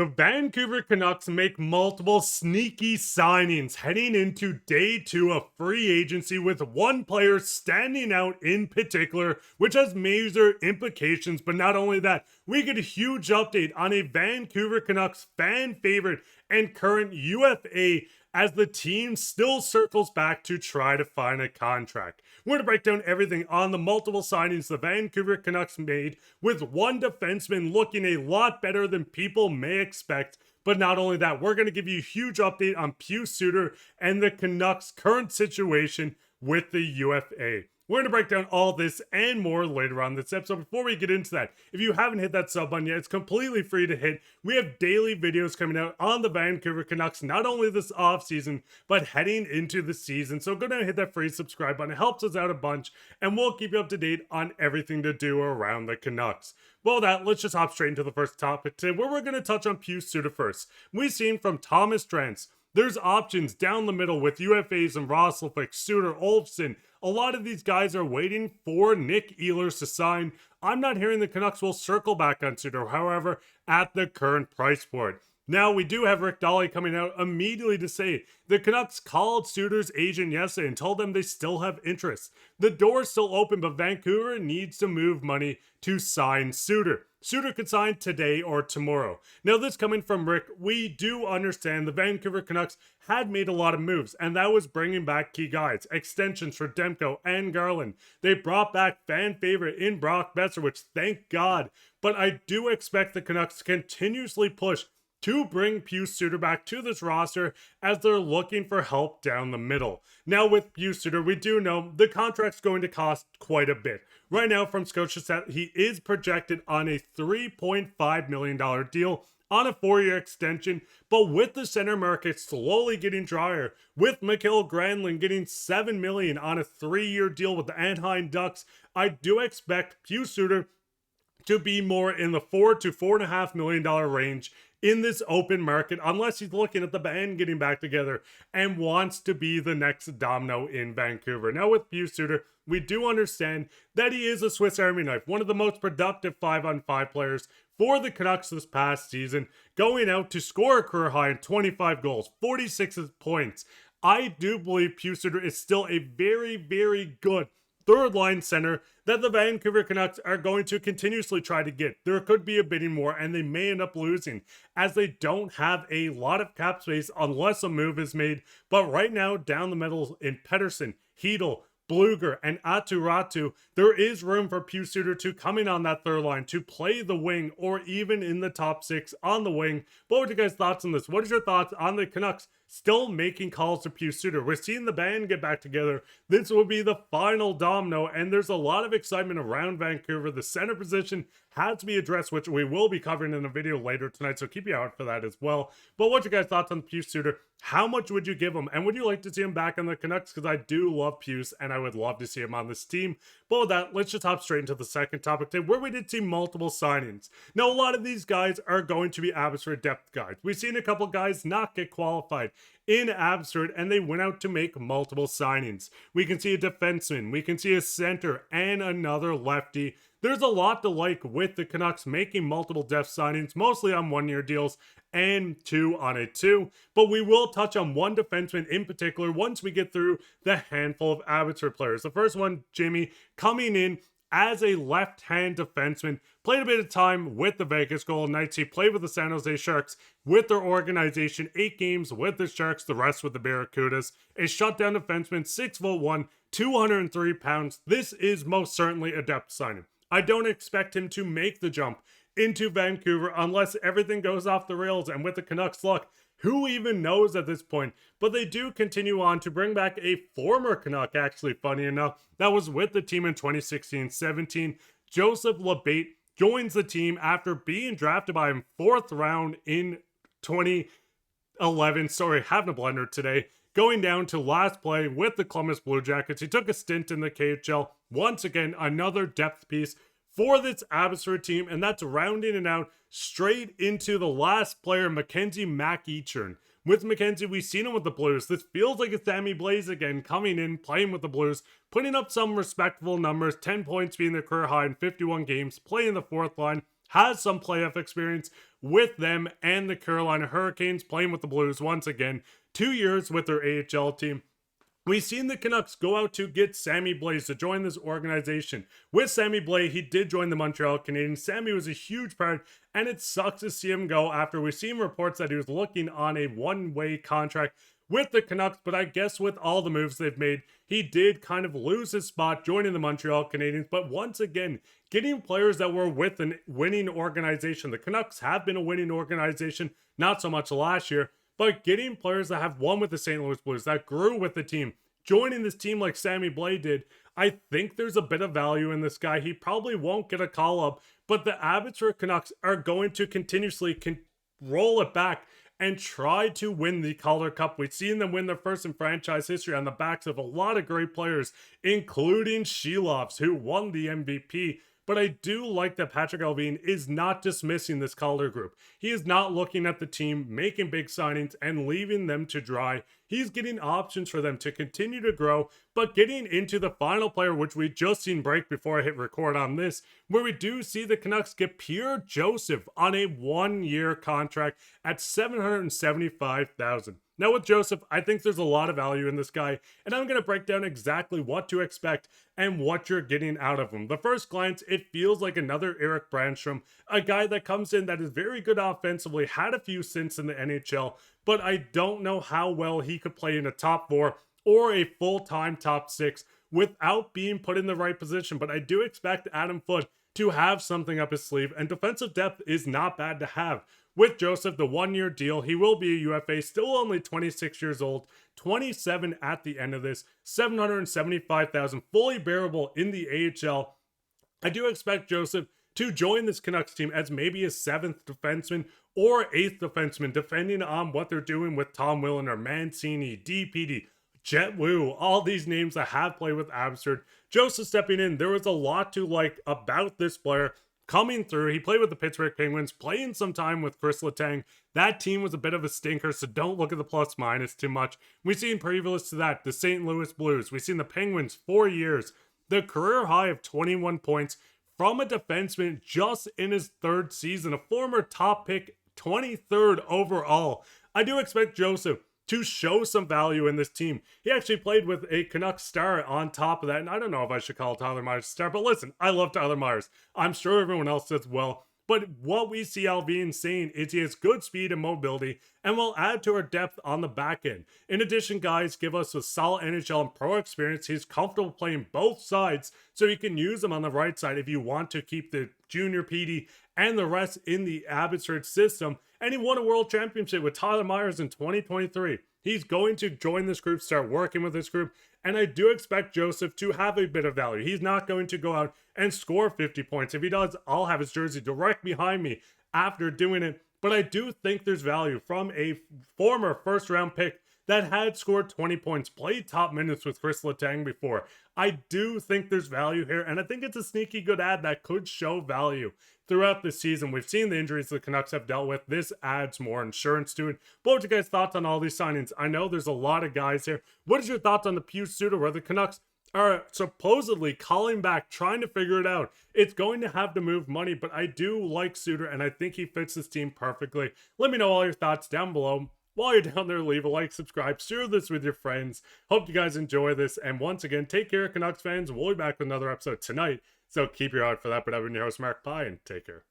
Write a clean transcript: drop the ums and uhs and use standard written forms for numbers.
The Vancouver Canucks make multiple sneaky signings heading into day 2 of free agency, with one player standing out in particular, which has major implications. But not only that, we get a huge update on a Vancouver Canucks fan favorite and current UFA as the team still circles back to try to find a contract. We're going to break down everything on the multiple signings the Vancouver Canucks made, with one defenseman looking a lot better than people may expect. But not only that, we're going to give you a huge update on Pius Suter and the Canucks' current situation with the UFA. We're going to break down all this and more later on this episode. Before we get into that, if you haven't hit that sub button yet, it's completely free to hit. We have daily videos coming out on the Vancouver Canucks, not only this offseason, but heading into the season. So go down and hit that free subscribe button. It helps us out a bunch, and we'll keep you up to date on everything to do around the Canucks. Well, let's just hop straight into the first topic today, where we're going to touch on Pius Suter first. We've seen from Thomas Drance, there's options down the middle with UFAs and Rutherford, Suter, Olofsson. A lot of these guys are waiting for Nick Ehlers to sign. I'm not hearing the Canucks will circle back on Suter, however, at the current price for it. Now, we do have Rick Dolly coming out immediately to say the Canucks called Suter's agent yesterday and told them they still have interest. The door's still open, but Vancouver needs to move money to sign Suter. Suter could sign today or tomorrow. Now, this coming from Rick, we do understand the Vancouver Canucks had made a lot of moves, and that was bringing back key guys, extensions for Demko and Garland. They brought back fan favorite in Brock Boeser, which thank God. But I do expect the Canucks to continuously push to bring Pius Suter back to this roster as they're looking for help down the middle. Now, with Pius Suter, we do know the contract's going to cost quite a bit. Right now, from Scotiabank, he is projected on a $3.5 million deal on a 4-year extension, but with the center market slowly getting drier, with Mikael Granlund getting $7 million on a 3-year deal with the Anaheim Ducks, I do expect Pius Suter to be more in the $4 to $4.5 million range in this open market, unless he's looking at the band getting back together and wants to be the next domino in Vancouver. Now, with Pius Suter, we do understand that he is a Swiss Army knife, one of the most productive 5-on-5 players for the Canucks this past season, going out to score a career high in 25 goals, 46 points. I do believe Pius Suter is still a very, very good third line center that the Vancouver Canucks are going to continuously try to get. There could be a bidding war, and they may end up losing, as they don't have a lot of cap space unless a move is made. But right now, down the middle in Pettersson, Hedl, Bluger, and Aturatu, there is room for Pius Suter to come in on that third line, to play the wing, or even in the top 6 on the wing. What are your guys' thoughts on this? What is your thoughts on the Canucks still making calls to Pius Suter? We're seeing the band get back together. This will be the final domino, and there's a lot of excitement around Vancouver. The center position has to be addressed, which we will be covering in a video later tonight, so keep you out for that as well. But what's your guys' thoughts on Pius Suter? How much would you give him? And would you like to see him back on the Canucks? Because I do love Pius, and I would love to see him on this team. But with that, let's just hop straight into the second topic today, where we did see multiple signings. Now, a lot of these guys are going to be Abbotsford depth guys. We've seen a couple guys not get qualified in Abbotsford, and they went out to make multiple signings. We can see a defenseman, we can see a center, and another lefty. There's a lot to like with the Canucks making multiple depth signings, mostly on 1-year deals and 2 on a 2. But we will touch on one defenseman in particular once we get through the handful of Abbotsford players. The first one, Jimmy, coming in as a left-hand defenseman, played a bit of time with the Vegas Golden Knights. He played with the San Jose Sharks with their organization, 8 games with the Sharks, the rest with the Barracudas. A shutdown defenseman, 6'1", 203 pounds. This is most certainly a depth signing. I don't expect him to make the jump into Vancouver unless everything goes off the rails, and with the Canucks' luck, who even knows at this point? But they do continue on to bring back a former Canuck, actually, funny enough, that was with the team in 2016-17. Joseph Labate joins the team after being drafted by him 4th round in 2011. Sorry, having a blender today. Going down to last play with the Columbus Blue Jackets. He took a stint in the KHL. Once again, another depth piece for this Abbotsford team, and that's rounding it out straight into the last player, Mackenzie McEachern. With Mackenzie, we've seen him with the Blues. This feels like a Sammy Blaze again, coming in, playing with the Blues, putting up some respectable numbers, 10 points being their career high in 51 games, playing the 4th line, has some playoff experience with them and the Carolina Hurricanes, playing with the Blues once again. 2 years with their AHL team. We've seen the Canucks go out to get Sammy Blais to join this organization. With Sammy Blais, he did join the Montreal Canadiens. Sammy was a huge part, and it sucks to see him go after we've seen reports that he was looking on a one-way contract with the Canucks, but I guess with all the moves they've made, he did kind of lose his spot joining the Montreal Canadiens. But once again, getting players that were with a winning organization. The Canucks have been a winning organization, not so much last year, but getting players that have won with the St. Louis Blues, that grew with the team, joining this team like Sammy Blais did, I think there's a bit of value in this guy. He probably won't get a call-up, but the Abbotsford Canucks are going to continuously roll it back and try to win the Calder Cup. We've seen them win their first in franchise history on the backs of a lot of great players, including Shelovs, who won the MVP. But I do like that Patrik Allvin is not dismissing this Calder group. He is not looking at the team, making big signings, and leaving them to dry. He's getting options for them to continue to grow, but getting into the final player, which we just seen break before I hit record on this, where we do see the Canucks get Pierre Joseph on a 1-year contract at $775,000. Now with Joseph, I think there's a lot of value in this guy, and I'm going to break down exactly what to expect and what you're getting out of him. The first glance, it feels like another Erik Brannstrom, a guy that comes in that is very good offensively, had a few stints in the NHL, but I don't know how well he could play in a top 4 or a full-time top 6 without being put in the right position. But I do expect Adam Foote to have something up his sleeve, and defensive depth is not bad to have. With Joseph, the 1-year deal, he will be a UFA, still only 26 years old, 27 at the end of this, $775,000, fully bearable in the AHL. I do expect Joseph to join this Canucks team as maybe a 7th defenseman or 8th defenseman, depending on what they're doing with Tom Willen or Mancini, DPD, Jet Wu, all these names that have played with Abbotsford. Joseph stepping in, there was a lot to like about this player. Coming through, he played with the Pittsburgh Penguins, playing some time with Chris Letang. That team was a bit of a stinker, so don't look at the plus minus too much. We've seen previous to that, the St. Louis Blues. We've seen the Penguins 4 years, the career high of 21 points from a defenseman just in his 3rd season, a former top pick, 23rd overall. I do expect Joseph to show some value in this team. He actually played with a Canucks star on top of that, and I don't know if I should call Tyler Myers a star, but listen, I love Tyler Myers. I'm sure everyone else does well, but what we see Allvin saying is he has good speed and mobility and will add to our depth on the back end. In addition, guys, give us a solid NHL and pro experience. He's comfortable playing both sides, so you can use him on the right side if you want to keep the junior PD and the rest in the Abbotsford system. And he won a world championship with Tyler Myers in 2023. He's going to join this group, start working with this group, and I do expect Joseph to have a bit of value. He's not going to go out and score 50 points. If he does, I'll have his jersey direct behind me after doing it. But I do think there's value from a former first-round pick that had scored 20 points, played top minutes with Chris Letang before. I do think there's value here, and I think it's a sneaky good ad that could show value throughout the season. We've seen the injuries the Canucks have dealt with. This adds more insurance to it. But what's your guys' thoughts on all these signings? I know there's a lot of guys here. What is your thoughts on the Pius Suter, where the Canucks are supposedly calling back, trying to figure it out? It's going to have to move money, but I do like Suter, and I think he fits this team perfectly. Let me know all your thoughts down below. While you're down there, leave a like, subscribe, share this with your friends. Hope you guys enjoy this. And once again, take care, Canucks fans. We'll be back with another episode tonight, so keep your eye out for that. But I've been your host, Mark Pye, and take care.